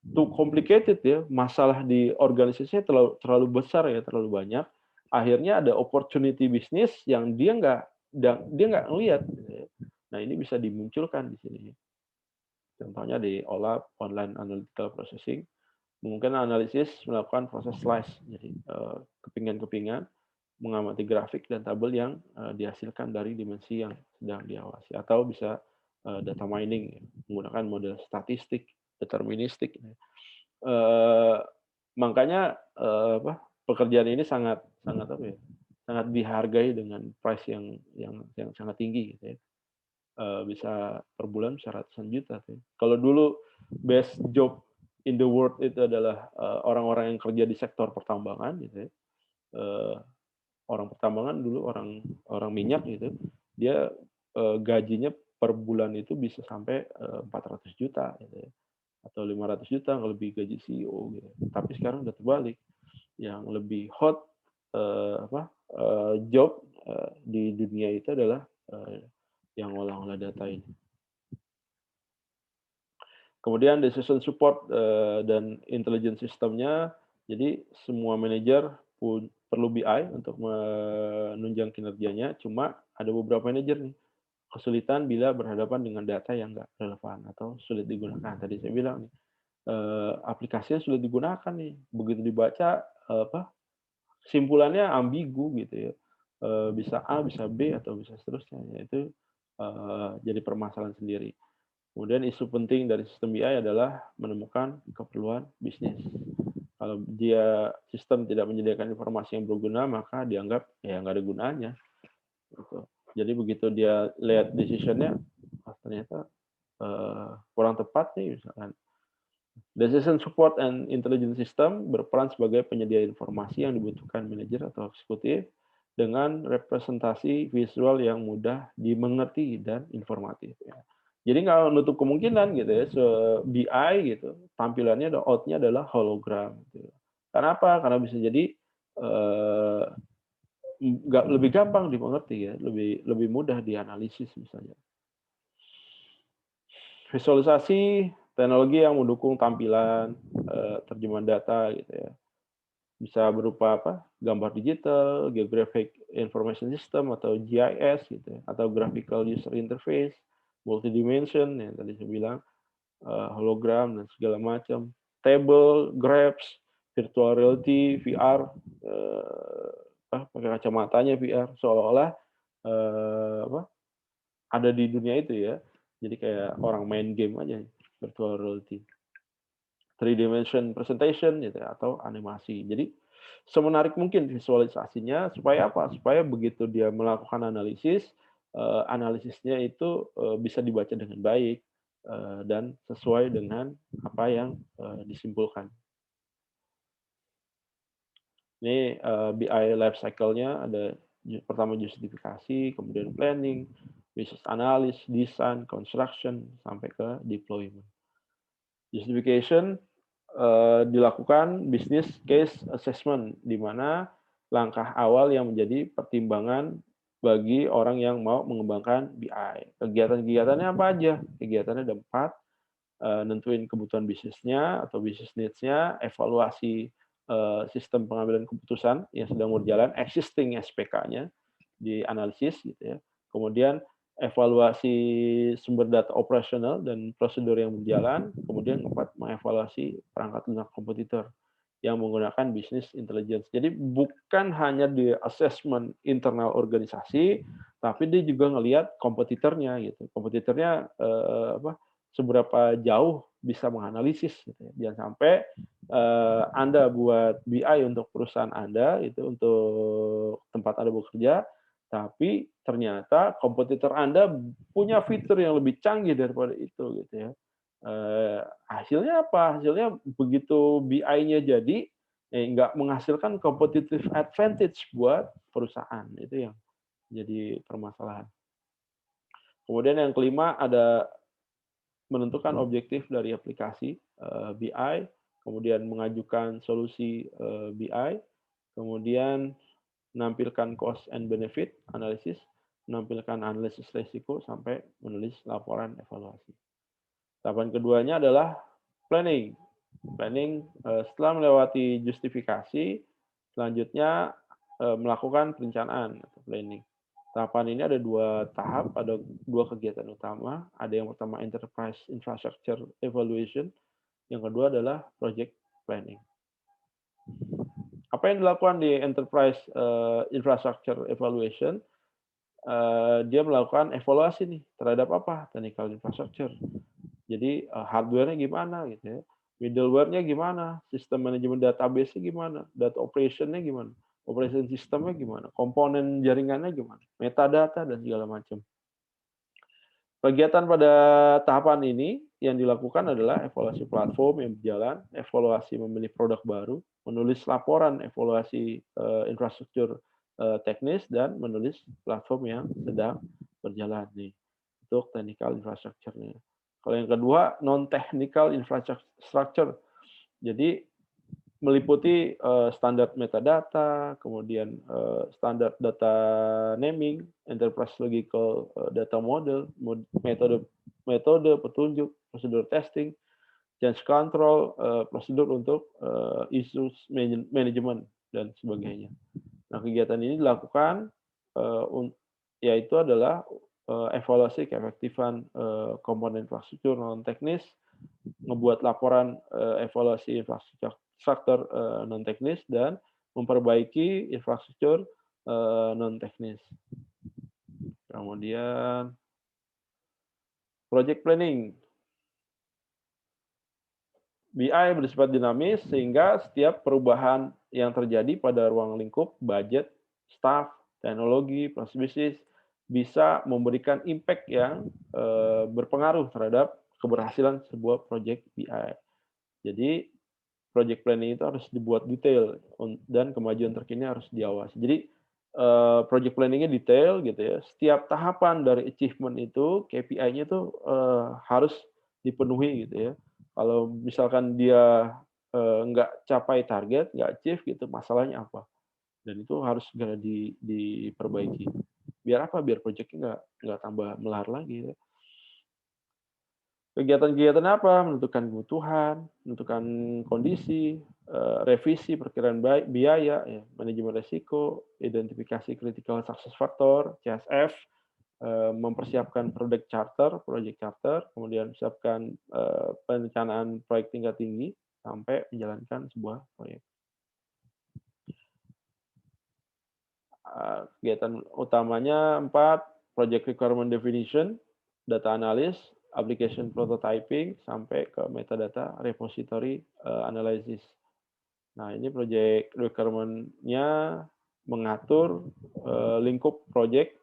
too complicated ya, masalah di organisasinya terlalu besar ya, terlalu banyak. Akhirnya ada opportunity bisnis yang dia nggak ngelihat. Gitu ya. Nah ini bisa dimunculkan di sini. Contohnya di OLAP, Online Analytical Processing, mungkin analisis melakukan proses slice, jadi kepingan-kepingan, mengamati grafik dan tabel yang dihasilkan dari dimensi yang sedang diawasi, atau bisa data mining menggunakan model statistik, deterministik. Makanya pekerjaan ini sangat dihargai dengan price yang sangat tinggi gitu ya. Bisa per bulan bisa ratusan juta tuh. Kalau dulu best job in the world itu adalah orang-orang yang kerja di sektor pertambangan gitu ya. Orang pertambangan dulu orang minyak gitu, dia gajinya per bulan itu bisa sampai 400 juta gitu ya. Atau 500 juta lebih gaji CEO gitu. Tapi sekarang udah terbalik. Yang lebih hot job di dunia itu adalah yang olah-olah data ini. Kemudian decision support dan intelligence sistemnya, jadi semua manajer perlu BI untuk menunjang kinerjanya, cuma ada beberapa manajer nih kesulitan bila berhadapan dengan data yang nggak relevan atau sulit digunakan. Tadi saya bilang nih, aplikasinya sulit digunakan nih, begitu dibaca kesimpulannya ambigu gitu ya, bisa A, bisa B, atau bisa seterusnya. Itu jadi permasalahan sendiri. Kemudian isu penting dari sistem BI adalah menemukan keperluan bisnis. Kalau dia sistem tidak menyediakan informasi yang berguna, maka dianggap ya nggak ada gunanya. Gitu. Jadi begitu dia lihat decision-nya, ternyata kurang tepat nih misalkan. Decision support and intelligence system berperan sebagai penyedia informasi yang dibutuhkan manajer atau eksekutif dengan representasi visual yang mudah dimengerti dan informatif. Ya. Jadi nggak menutup kemungkinan gitu ya, BI gitu, tampilannya out-nya adalah hologram. Gitu. Kenapa? Karena bisa jadi lebih gampang dimengerti ya, lebih mudah dianalisis misalnya. Visualisasi teknologi yang mendukung tampilan, terjemahan data gitu ya. Bisa berupa gambar digital, geographic information system atau GIS gitu ya, atau graphical user interface, multidimension yang tadi saya bilang, hologram dan segala macam, table, graphs, virtual reality, VR, pakai kacamatanya VR, seolah-olah ada di dunia itu ya. Jadi kayak orang main game aja, virtual reality. 3D presentation gitu ya, atau animasi. Jadi semenarik mungkin visualisasinya supaya apa? Supaya begitu dia melakukan analisis, analisisnya itu bisa dibaca dengan baik dan sesuai dengan apa yang disimpulkan. Ini BI life cycle-nya ada pertama justifikasi, kemudian planning, business analysis, design, construction, sampai ke deployment. Justification dilakukan business case assessment, di mana langkah awal yang menjadi pertimbangan bagi orang yang mau mengembangkan BI. Kegiatan-kegiatannya apa aja? Kegiatannya ada 4, nentuin kebutuhan bisnisnya atau business needs-nya, evaluasi sistem pengambilan keputusan yang sedang berjalan, existing SPK-nya, dianalisis gitu ya. Kemudian evaluasi sumber data operasional dan prosedur yang berjalan. Kemudian 4, mengevaluasi perangkat lunak kompetitor yang menggunakan business intelligence. Jadi bukan hanya di assessment internal organisasi, tapi dia juga ngelihat kompetitornya gitu. Kompetitornya seberapa jauh bisa menganalisis gitu ya. Jangan sampai Anda buat BI untuk perusahaan Anda, itu untuk tempat Anda bekerja, tapi ternyata kompetitor Anda punya fitur yang lebih canggih daripada itu gitu ya. Hasilnya apa? Hasilnya begitu BI-nya jadi nggak menghasilkan competitive advantage buat perusahaan. Itu yang jadi permasalahan. Kemudian yang kelima ada menentukan objektif dari aplikasi BI, kemudian mengajukan solusi BI, kemudian menampilkan cost and benefit analisis, menampilkan analisis risiko, sampai menulis laporan evaluasi. Tahapan keduanya adalah planning. Planning setelah melewati justifikasi, selanjutnya melakukan perencanaan atau planning. Tahapan ini ada 2 tahap, ada 2 kegiatan utama. Ada yang pertama enterprise infrastructure evaluation, yang kedua adalah project planning. Apa yang dilakukan di enterprise infrastructure evaluation? Dia melakukan evaluasi nih terhadap apa? Technical infrastructure. Jadi hardware-nya gimana gitu ya, middleware-nya gimana, sistem manajemen database-nya gimana, data operation-nya gimana, operation system-nya gimana, komponen jaringannya gimana, metadata dan segala macam. Kegiatan pada tahapan ini yang dilakukan adalah evaluasi platform yang berjalan, evaluasi memilih produk baru, menulis laporan evaluasi infrastruktur teknis, dan menulis platform yang sedang berjalan nih untuk technical infrastructure-nya. Kalau yang kedua non-technical infrastructure, jadi meliputi standar metadata, kemudian standar data naming, enterprise logical data model, metode petunjuk, prosedur testing, change control, prosedur untuk issues management dan sebagainya. Nah, kegiatan ini dilakukan yaitu adalah evaluasi keefektifan komponen infrastruktur non teknis, ngebuat laporan evaluasi infrastruktur non teknis, dan memperbaiki infrastruktur non teknis. Kemudian project planning. BI bersifat dinamis sehingga setiap perubahan yang terjadi pada ruang lingkup, budget, staff, teknologi, proses bisnis bisa memberikan impact yang berpengaruh terhadap keberhasilan sebuah project BI. Jadi project planning itu harus dibuat detail dan kemajuan terkini harus diawasi. Jadi project planningnya detail gitu ya. Setiap tahapan dari achievement itu KPI-nya tuh harus dipenuhi gitu ya. Kalau misalkan dia nggak capai target, nggak achieve gitu, masalahnya apa? Dan itu harus segera diperbaiki. Biar apa? Biar project-nya nggak tambah melar lagi. Ya. Kegiatan-kegiatan apa? Menentukan kebutuhan, menentukan kondisi, revisi perkiraan biaya, ya, manajemen risiko, identifikasi critical success factor, CSF, mempersiapkan project charter, kemudian siapkan perencanaan proyek tingkat tinggi sampai menjalankan sebuah proyek. kegiatan utamanya 4, project requirement definition, data analysis, application prototyping, sampai ke metadata repository analysis. Nah, ini project requirement-nya mengatur lingkup project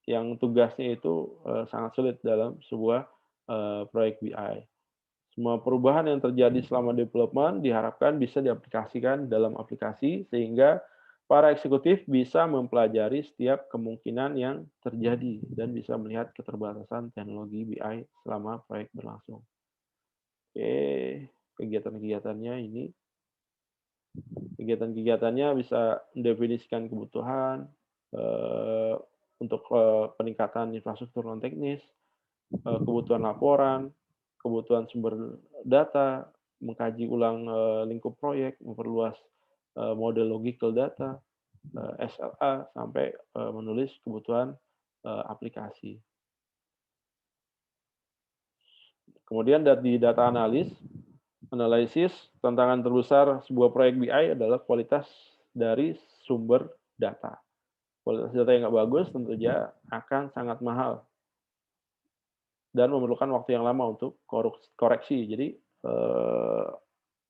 yang tugasnya itu sangat sulit dalam sebuah proyek BI. Semua perubahan yang terjadi selama development diharapkan bisa diaplikasikan dalam aplikasi sehingga para eksekutif bisa mempelajari setiap kemungkinan yang terjadi dan bisa melihat keterbatasan teknologi BI selama proyek berlangsung. Oke, kegiatan-kegiatannya ini. Kegiatan-kegiatannya bisa mendefinisikan kebutuhan untuk peningkatan infrastruktur non teknis, kebutuhan laporan, kebutuhan sumber data, mengkaji ulang lingkup proyek, memperluas model logical data, SLA, sampai menulis kebutuhan aplikasi. Kemudian di data analisis, tantangan terbesar sebuah proyek BI adalah kualitas dari sumber data. Kualitas data yang nggak bagus tentu saja akan sangat mahal dan memerlukan waktu yang lama untuk koreksi. Jadi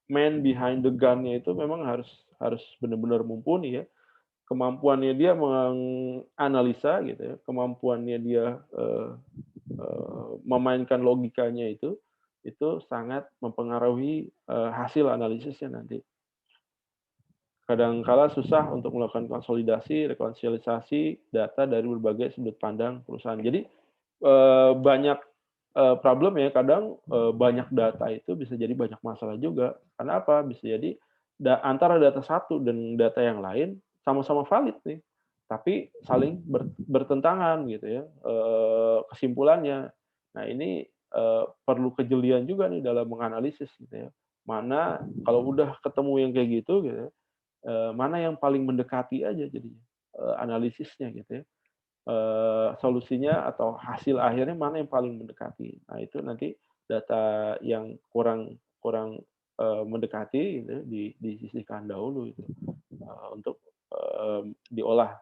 man behind the gun-nya itu memang harus benar-benar mumpuni ya. Kemampuannya dia menganalisa gitu ya, kemampuannya dia memainkan logikanya itu sangat mempengaruhi hasil analisisnya nanti. Kadang-kala susah untuk melakukan konsolidasi, rekonsiliasi data dari berbagai sudut pandang perusahaan. Jadi banyak problem ya, kadang banyak data itu bisa jadi banyak masalah juga. Karena apa? Bisa jadi antara data satu dan data yang lain sama-sama valid nih, tapi saling bertentangan gitu ya kesimpulannya. Nah ini perlu kejelian juga nih dalam menganalisis gitu ya. Mana kalau udah ketemu yang kayak gitu ya, mana yang paling mendekati aja jadinya analisisnya gitu ya. Solusinya atau hasil akhirnya mana yang paling mendekati. Nah, itu nanti data yang kurang mendekati gitu, disisihkan dahulu itu untuk diolah.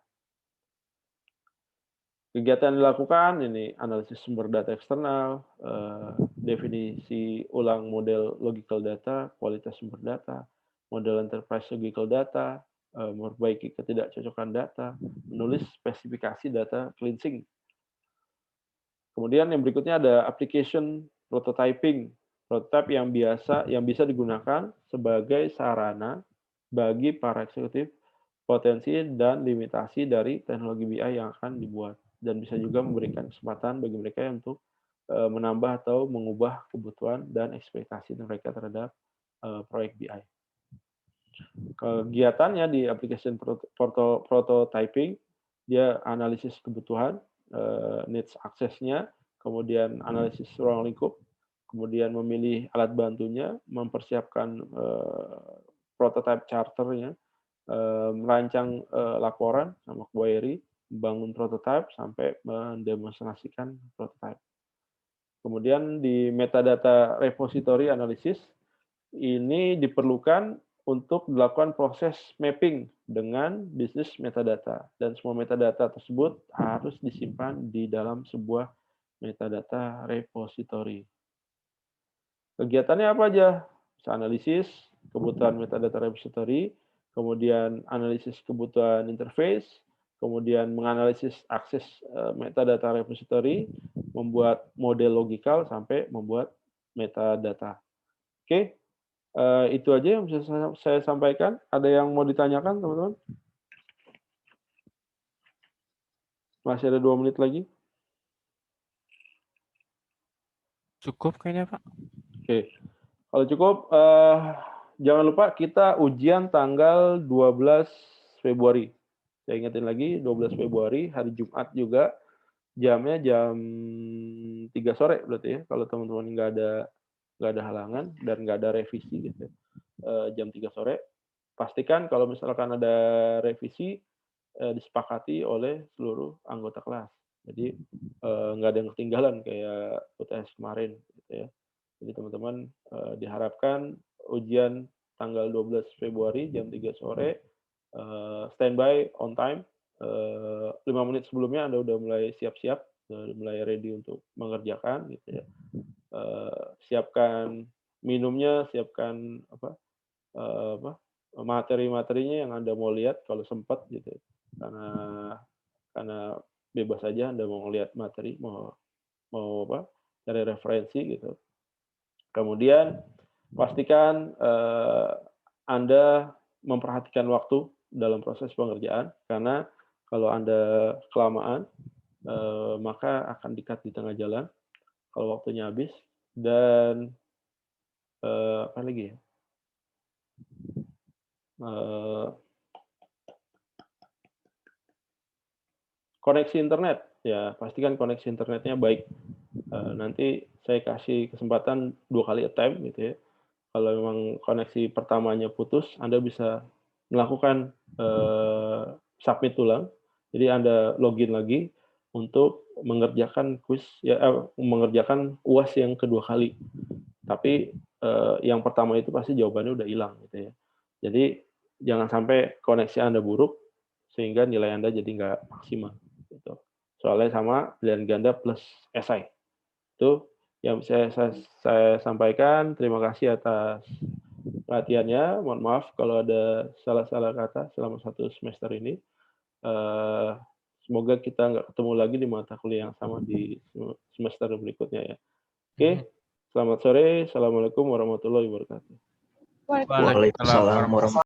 Kegiatan yang dilakukan ini analisis sumber data eksternal, definisi ulang model logical data, kualitas sumber data, model enterprise logical data, memperbaiki ketidakcocokan data, menulis spesifikasi data cleansing. Kemudian yang berikutnya ada application prototyping. Prototype yang bisa digunakan sebagai sarana bagi para eksekutif potensi dan limitasi dari teknologi BI yang akan dibuat, dan bisa juga memberikan kesempatan bagi mereka untuk menambah atau mengubah kebutuhan dan ekspektasi mereka terhadap proyek BI. Kegiatannya di application prototyping, dia analisis kebutuhan, needs access-nya, kemudian analisis ruang lingkup, kemudian memilih alat bantunya, mempersiapkan prototype charter-nya, merancang laporan sama query, membangun prototype, sampai mendemonstrasikan prototype. Kemudian di metadata repository analysis, ini diperlukan untuk dilakukan proses mapping dengan bisnis metadata. Dan semua metadata tersebut harus disimpan di dalam sebuah metadata repository. Kegiatannya apa aja? Bisa analisis kebutuhan metadata repository, kemudian analisis kebutuhan interface, kemudian menganalisis akses metadata repository, membuat model logikal, sampai membuat metadata. Oke, itu aja yang bisa saya sampaikan. Ada yang mau ditanyakan, teman-teman? Masih ada 2 menit lagi. Cukup kayaknya, Pak. Oke, kalau cukup, jangan lupa kita ujian tanggal 12 Februari. Saya ingetin lagi, 12 Februari, hari Jumat juga. Jamnya jam 3 sore berarti ya, kalau teman-teman nggak ada halangan dan nggak ada revisi gitu. Jam 3 sore. Pastikan kalau misalkan ada revisi, disepakati oleh seluruh anggota kelas. Jadi nggak ada yang ketinggalan kayak UTS kemarin gitu ya. Jadi teman-teman diharapkan ujian tanggal 12 Februari jam 3 sore, standby on time, 5 menit sebelumnya Anda udah mulai siap-siap, mulai ready untuk mengerjakan gitu ya. Siapkan minumnya, siapkan materi-materinya yang Anda mau lihat kalau sempat gitu. Karena bebas saja Anda mau lihat materi, mau cari referensi gitu. Kemudian pastikan Anda memperhatikan waktu dalam proses pengerjaan, karena kalau Anda kelamaan maka akan di-cut di tengah jalan kalau waktunya habis. Dan apa lagi ya? Koneksi internet, ya pastikan koneksi internetnya baik. Nanti saya kasih kesempatan 2 kali attempt gitu ya. Kalau memang koneksi pertamanya putus, Anda bisa melakukan submit ulang. Jadi Anda login lagi untuk mengerjakan mengerjakan UAS yang kedua kali. Tapi yang pertama itu pasti jawabannya udah hilang gitu ya. Jadi jangan sampai koneksi Anda buruk sehingga nilai Anda jadi nggak maksimal gitu. Soalnya sama pilihan ganda plus esai. Itu yang saya sampaikan. Terima kasih atas perhatiannya. Mohon maaf kalau ada salah-salah kata selama 1 semester ini. Semoga kita nggak ketemu lagi di mata kuliah yang sama di semester berikutnya ya. Oke, selamat sore. Assalamualaikum warahmatullahi wabarakatuh. Waalaikumsalam warahmatullahi